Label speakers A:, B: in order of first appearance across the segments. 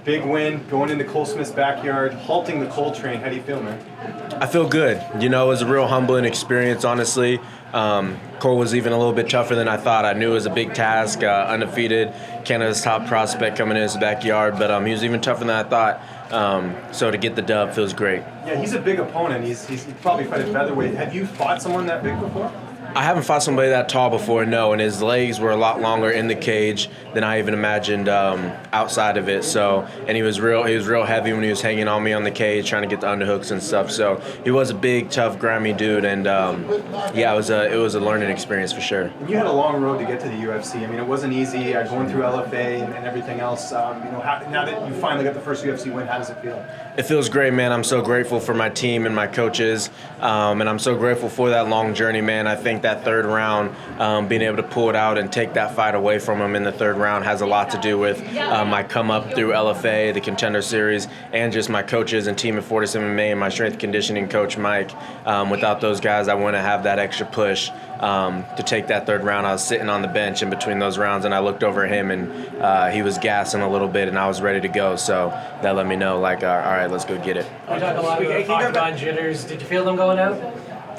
A: Big win, going into Cole Smith's backyard, halting the Cole train. How do you feel, man?
B: I feel good. You know, it was a real humbling experience, honestly. Cole was even a little bit tougher than I thought. I knew it was a big task, undefeated, Canada's top prospect coming in his backyard, but he was even tougher than I thought. So to get the dub feels great.
A: Yeah, he's a big opponent. He's probably fight at featherweight. Have you fought someone that big before?
B: I haven't fought somebody that tall before, no, and his legs were a lot longer in the cage than I even imagined outside of it. So, and he was real heavy when he was hanging on me on the cage, trying to get the underhooks and stuff. So he was a big, tough, grimy dude, and yeah, it was a learning experience for sure.
A: And you had a long road to get to the UFC. I mean, it wasn't easy. Going through LFA and everything else. Now that you finally got the first UFC win, how does it feel?
B: It feels great, man. I'm so grateful for my team and my coaches, and I'm so grateful for that long journey, man. I think that third round, being able to pull it out and take that fight away from him in the third round has a lot to do with my come up through LFA, the Contender Series, and just my coaches and team at Fortis MMA and my strength and conditioning coach, Mike. Without those guys, I wouldn't have that extra push to take that third round. I was sitting on the bench in between those rounds, and I looked over at him, and he was gassing a little bit, and I was ready to go. So that let me know, like, all right, let's go get it.
C: We talk a lot about octagon jitters. Did you feel them going out?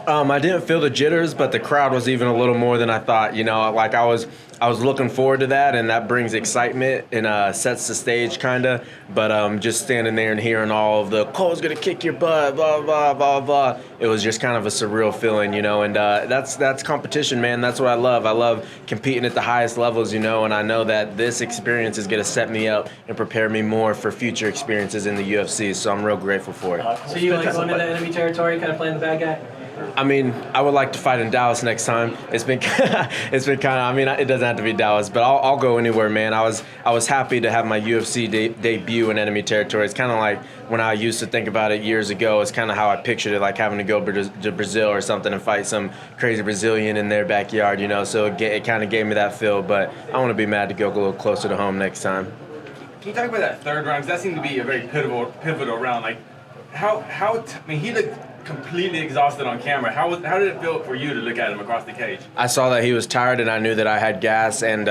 B: I didn't feel the jitters, but the crowd was even a little more than I thought. You know, like I was looking forward to that, and that brings excitement and sets the stage, kind of. But just standing there and hearing all of the Cole's gonna kick your butt, blah blah blah blah. It was just kind of a surreal feeling, you know. And that's competition, man. That's what I love. I love competing at the highest levels, you know. And I know that this experience is gonna set me up and prepare me more for future experiences in the UFC. So I'm real grateful for it.
C: So you like going into enemy territory, kind of playing the bad guy?
B: I mean, I would like to fight in Dallas next time. It's been kind of. I mean, it doesn't have to be Dallas, but I'll go anywhere, man. I was happy to have my UFC debut in enemy territory. It's kind of like when I used to think about it years ago. It's kind of how I pictured it, like having to go to Brazil or something and fight some crazy Brazilian in their backyard, you know. So it kind of gave me that feel. But I want to be mad to go a little closer to home next time.
D: Can you talk about that third round? Because that seemed to be a very pivotal round. Like, I mean, he looked completely exhausted on camera. How did it feel for you to look at him across the cage?
B: I saw that he was tired, and I knew that I had gas, and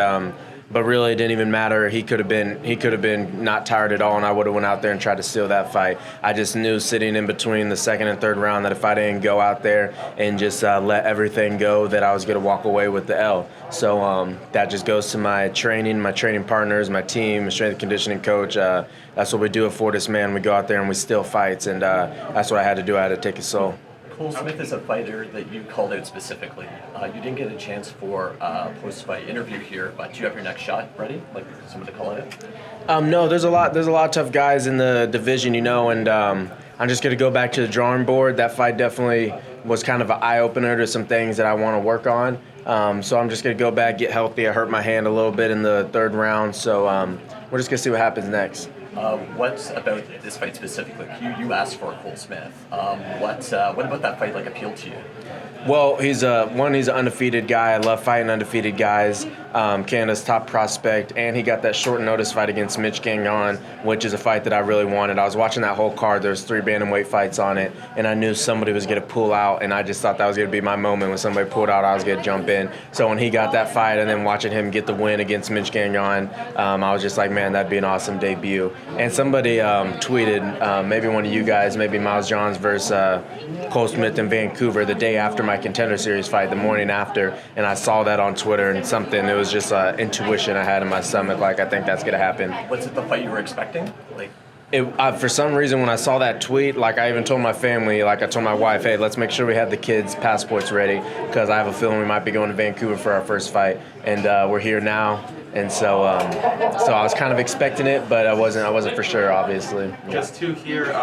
B: but really it didn't even matter. He could have been not tired at all, and I would have went out there and tried to steal that fight. I just knew sitting in between the second and third round that if I didn't go out there and just let everything go, that I was going to walk away with the L. So that just goes to my training partners, my team, my strength and conditioning coach. That's what we do at Fortis, man. We go out there and we steal fights, and that's what I had to do. I had to take a soul.
E: Cole Smith is a fighter that you called out specifically. You didn't get a chance for a post-fight interview here, but do you have your next shot ready? Like someone to call it?
B: No, there's a lot of tough guys in the division, you know, and I'm just going to go back to the drawing board. That fight definitely was kind of an eye-opener to some things that I want to work on. So I'm just going to go back, get healthy. I hurt my hand a little bit in the third round, so we're just going to see what happens next.
E: What about this fight specifically? You asked for Cole Smith. What about that fight appealed to you?
B: Well, he's an undefeated guy. I love fighting undefeated guys. Canada's top prospect, and he got that short notice fight against Mitch Gagnon, which is a fight that I really wanted. I was watching that whole card. There was 3 bantamweight fights on it, and I knew somebody was going to pull out, and I just thought that was going to be my moment. When somebody pulled out, I was going to jump in. So when he got that fight, and then watching him get the win against Mitch Gagnon, I was just like, man, that'd be an awesome debut. And somebody tweeted, maybe one of you guys, maybe Miles Johns versus Cole Smith in Vancouver the day after my Contender Series fight, the morning after, and I saw that on Twitter, and it was just intuition I had in my stomach, like I think that's going to happen.
E: Was it the fight you were expecting?
B: For some reason, when I saw that tweet, I even told my family, I told my wife, hey, let's make sure we have the kids' passports ready, because I have a feeling we might be going to Vancouver for our first fight, and we're here now. And so I was kind of expecting it, but I wasn't for sure, obviously.
F: Just to hear,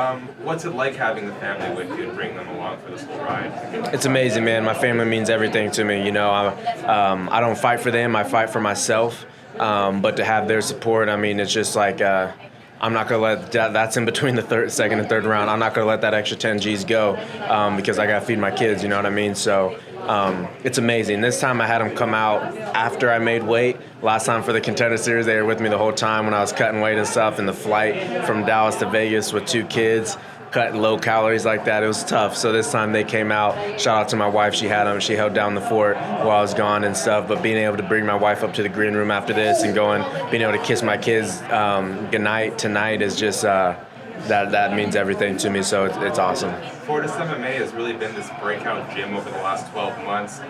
F: what's it like having the family with you and bringing them along for this whole ride?
B: It's amazing, man. My family means everything to me. You know, I don't fight for them. I fight for myself. But to have their support, I mean, it's just like I'm not going to let that's in between the second and third round. I'm not going to let that extra 10 G's go because I got to feed my kids, you know what I mean? So it's amazing. This time I had them come out after I made weight. Last time for the Contender Series, they were with me the whole time when I was cutting weight and stuff, and the flight from Dallas to Vegas with 2 kids. cut low calories like that. It was tough. So this time they came out. Shout out to my wife. She had them. She held down the fort while I was gone and stuff. But being able to bring my wife up to the green room after this and being able to kiss my kids goodnight tonight is just that means everything to me. So it's awesome.
F: Fortis MMA has really been this breakout gym over the last 12 months.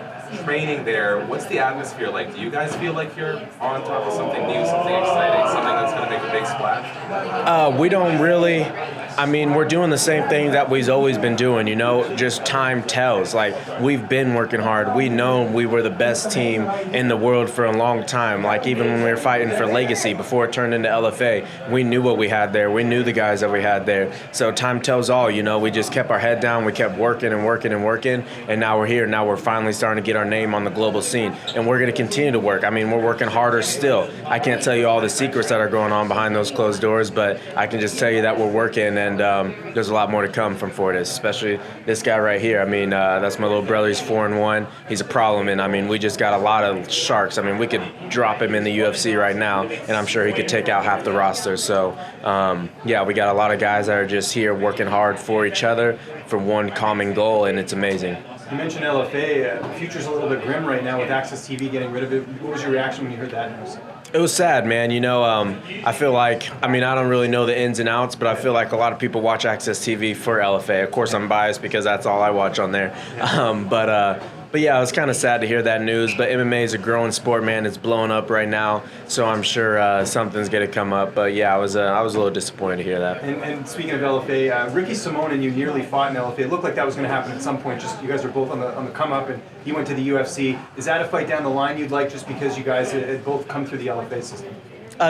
F: Training there, what's the atmosphere like? Do you guys feel like you're on top of something new, something exciting, something that's going to make a big splash?
B: We don't really. I mean, we're doing the same thing that we've always been doing, just time tells. Like, we've been working hard. We know we were the best team in the world for a long time. Like, even when we were fighting for Legacy before it turned into LFA, we knew what we had there. We knew the guys that we had there. So time tells all, we just kept our head down. We kept working and working and working. And now we're here. Now we're finally starting to get our name on the global scene. And we're going to continue to work. I mean, we're working harder still. I can't tell you all the secrets that are going on behind those closed doors, but I can just tell you that we're working, and there's a lot more to come from Fortis, especially this guy right here. I mean, that's my little brother. He's 4-1. He's a problem, and I mean, we just got a lot of sharks. I mean, we could drop him in the UFC right now, and I'm sure he could take out half the roster. So, yeah, we got a lot of guys that are just here working hard for each other for one common goal, and it's amazing.
A: You mentioned LFA. The future's a little bit grim right now with Access TV getting rid of it. What was your reaction when you heard that news?
B: It was sad, man. I feel like, I don't really know the ins and outs, but I feel like a lot of people watch Access TV for LFA. Of course, I'm biased because that's all I watch on there. But yeah, it was kind of sad to hear that news. But MMA is a growing sport, man. It's blowing up right now, so I'm sure something's going to come up. But yeah, I was a little disappointed to hear that.
A: And speaking of LFA, Ricky Simone and you nearly fought in LFA. It looked like that was going to happen at some point. Just you guys were both on the come up, and he went to the UFC. Is that a fight down the line you'd like, just because you guys had both come through the LFA system?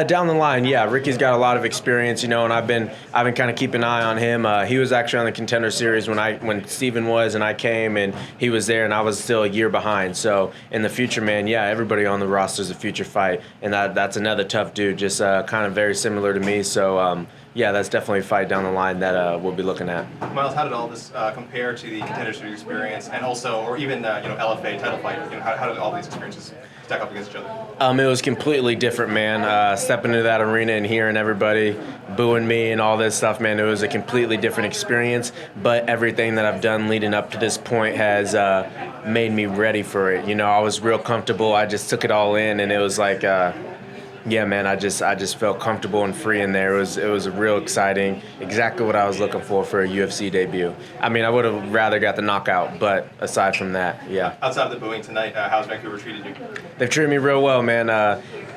B: Down the line, yeah. Ricky's got a lot of experience, and I've been kind of keeping an eye on him. He was actually on the Contender Series when Steven was, and I came, and he was there, and I was still a year behind. So in the future, man, yeah, everybody on the roster is a future fight, and that's another tough dude, just kind of very similar to me. So yeah, that's definitely a fight down the line that we'll be looking at.
G: Miles, how did all this compare to the Contender Series experience, and also, or even LFA title fight? How did all these experiences stack up against each other?
B: It was completely different, man. Stepping into that arena and hearing everybody booing me and all this stuff, man, it was a completely different experience. But everything that I've done leading up to this point has made me ready for it. I was real comfortable. I just took it all in, and it was like, yeah, man, I just felt comfortable and free in there. It was real exciting. Exactly what I was looking for a UFC debut. I would have rather got the knockout, but aside from that, yeah.
G: Outside of the booing tonight, how's Vancouver treated you?
B: They've treated me real well, man.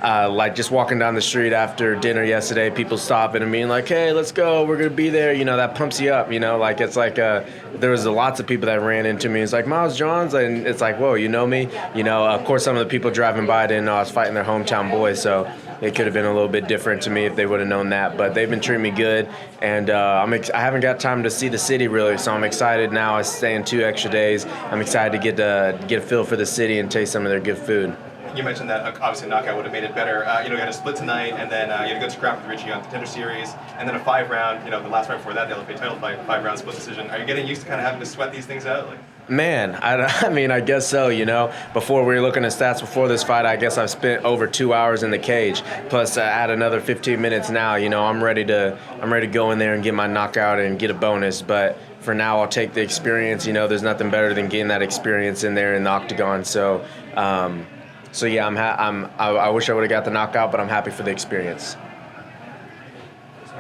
B: Like just walking down the street after dinner yesterday, people stopping and being like, "Hey, let's go. We're gonna be there." That pumps you up. Like it's like there was lots of people that ran into me. It's like Miles Johns, and it's like, whoa, you know me? Of course, some of the people driving by didn't know I was fighting their hometown boys, so it could have been a little bit different to me if they would have known that. But they've been treating me good, and I haven't got time to see the city really, so I'm excited now. I stay in 2 extra days. I'm excited to get a feel for the city and taste some of their good food.
G: You mentioned that obviously a knockout would have made it better. You had a split tonight, and then you had a good scrap with Richie on the Contender Series, and then a 5-round. The last fight before that, the LFA title fight, 5-round split decision. Are you getting used to kind of having to sweat these things out?
B: Man, I guess so, Before we were looking at stats before this fight, I guess I've spent over 2 hours in the cage, plus add another 15 minutes now. I'm ready to go in there and get my knockout and get a bonus. But for now, I'll take the experience. There's nothing better than getting that experience in there in the octagon. So yeah, I wish I would have got the knockout, but I'm happy for the experience.